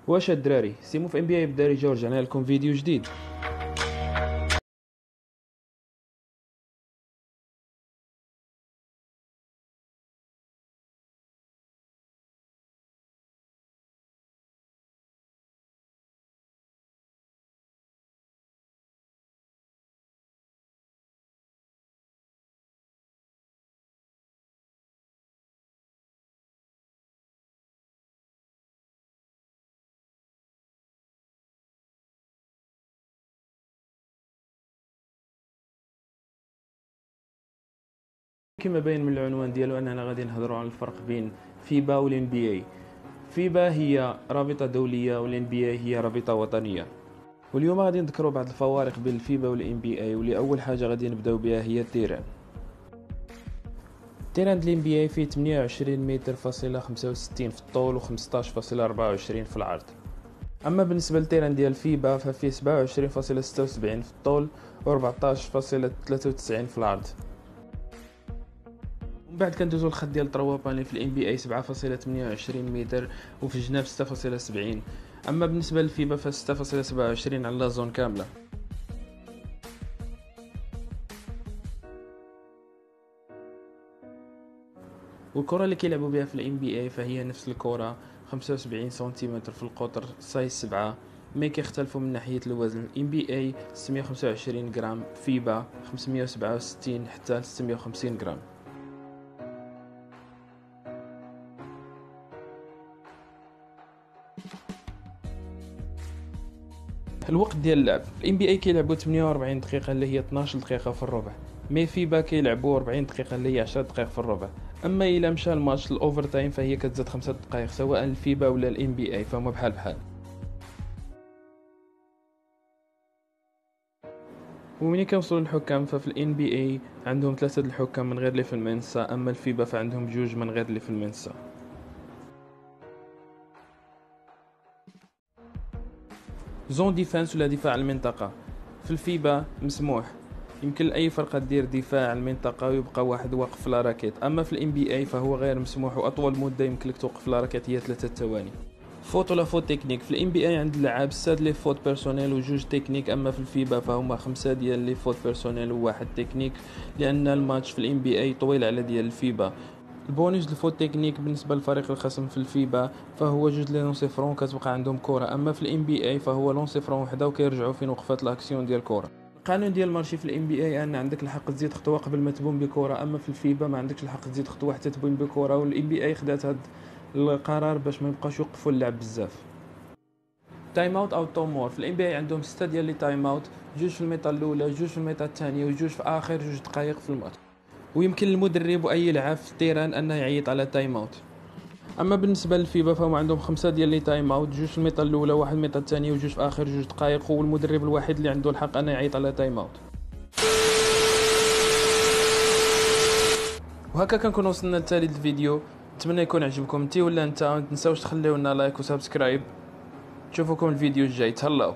واش الدراري سيمو في ام بي اي بدارجه ورجعنا لكم فيديو جديد. كما باين من العنوان ديالو اننا غادي نهضروا على الفرق بين فيبا والان بي اي. فيبا هي رابطه دوليه والان بي اي هي رابطه وطنيه. واليوم غادي نذكروا بعض الفوارق بين الفيبا والان بي اي، واللي اول حاجه غادي نبداو بها هي التيران. التيران ديال الان بي اي فيه 28 متر فاصله 65 في الطول و15.24 في العرض. اما بالنسبه للتيران ديال فيبا ففيه 27.76 في الطول و14.93 في العرض. من بعد كندوزو للخط ديال الطروا باني في الام بي اي 7.28 متر وفي الجناب 6.70. اما بالنسبه للفيبا ف 6.27 على لا زون كامله. والكره اللي كيلعبوا بها في الام بي اي فهي نفس الكره 75 سنتيمتر في القطر سايز 7. ما كيختلفوا من ناحيه الوزن، ام بي اي 625 غرام، فيبا 567 حتى 650 غرام. الوقت ديال اللعب الام بي اي كيلعبوا 48 دقيقه اللي هي 12 دقيقه في الربع، مي فيبا كيلعبوا 40 دقيقه اللي هي 10 دقائق في الربع. اما الا مشى الماتش الاوفر تايم فهي كتزاد 5 دقائق سواء الفيبا ولا الام بي اي، فهما بحال بحال. ومني كنوصلوا للحكام ففي الان بي اي عندهم 3 الحكام من غير اللي في المنسى، اما الفيبا فعندهم 2 من غير اللي في المنسى. زون ديفانس ولا دفاع المنطقه في الفيبا مسموح، يمكن لاي فرقه دير دفاع المنطقه ويبقى واحد واقف في لاراكيت. اما في الام بي اي فهو غير مسموح، واطول مده يمكن لك توقف لاراكيت هي 3 ثواني. فوت ولا فوت تكنيك في الام بي اي عند اللعاب 6 لي فوت بيرسونيل وجوج تكنيك، اما في الفيبا فهما 5 ديال لي فوت بيرسونيل وواحد تكنيك، لان الماتش في الام بي اي طويل على ديال الفيبا. البونus الفوت تكنيك بالنسبه للفريق الخصم في الفيبا فهو جوج لي لونسي فرون كتبقى عندهم كره، اما في الام بي اي فهو لونسي فرون وحده وكيرجعوا فين وقفات لاكسيون ديال الكره. القانون ديال المارشي في الام بي اي ان عندك الحق تزيد خطوه قبل ما تبون بكره، اما في الفيبا ما عندكش الحق تزيد خطوه حتى تبون بكره، والام بي اي خدات هذا القرار باش ما يبقاش يوقفوا اللعب بزاف. تايم اوت او تومور في الام بي اي عندهم 6 ديال لي تايم اوت، جوج في الميطه الاولى، جوج في الميطه الثانيه، وجوج في اخر 2 دقائق في الماتش. ويمكن للمدرب واي لاعب في التيران انه يعيط على تايم اوت. اما بالنسبه للفيبا فهم عندهم 5 ديال لي تايم اوت، جوج في الميطه الاولى، واحد في الميطه الثانيه، وجوج في اخر 2 دقائق، والمدرب الوحيد اللي عنده الحق انه يعيط على تايم اوت. وهكا كنكون وصلنا لتالي الفيديو، نتمنى يكون عجبكم انت ولا انت. ما تنساوش تخليونا لايك وسبسكرايب. نشوفكم الفيديو الجاي، تهلاو.